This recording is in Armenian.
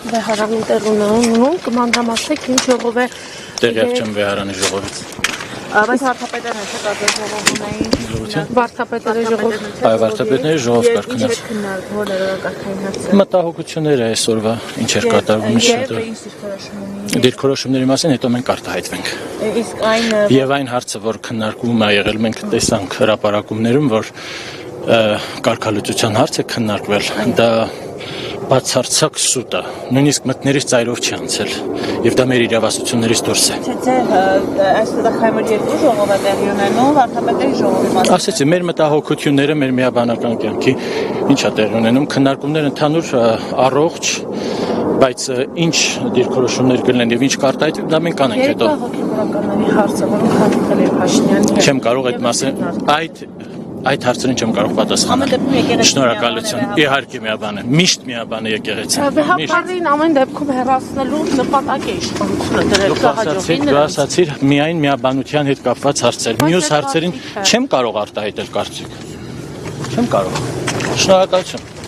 Վեհարանի տեղ ունենում, կմանրամասնեք ինչ ժողով է Տեղյակ չեմ Վեհարանի ժողովից Բայց հարթապետերն է չկա ժողով ունեին վարդապետերի ժողով Այ վարդապետների ժողով կար Ինչ է քննարկվում, որ կարգային հարցը Մտահոգությունները այսօրվա ինչ էր կատարվում Դիրքորոշումների մասին հետո մենք արտահայտվենք Իսկ այն Եվ այն հարցը, որ քննարկվում է եղել, մենք տեսանք հրապարակումներում, որ կարգալուծության հարց է քննարկվել, դա բացարձակ սուտ է, նույնիսկ մտներիս ծայրով չի անցել, եւ դա մեր իրավասություններից դուրս է։ Այստեղ հայմեր երկու ժողով է տեղի ունենում, վարդապետերի ժողովի մասին։ Ասեցի, մեր մտահոգությունները, մեր միաբանական կյանքի ինչ է տեղի ունենում, քննարկումներ ընդհանուր առողջ, բայց ինչ դիրքորոշումներ կլինեն եւ ինչ կարտահայտվի, դա մենք կանենք հետո։ Հոգեբանականների հարցը, որոնք հանդիպել են Փաշինյանի հետ։ Չեմ կարող այդ մասը Այդ հարցերին չեմ կարող պատասխանել։ Շնորհակալություն։ Իհարկե միաբան է։ Միշտ միաբան է եկեղեցին։ Վեհապարին ամեն դեպքում հեռացնելու նպատակ է իշխանությունը դրել հաջողին։ Դու ասացիր միայն միաբանության հետ կապված հարցեր։ Մյուս հարցերին չեմ կարող արտահայտել կարծիք։ Չեմ կարող։ Շնորհակալություն։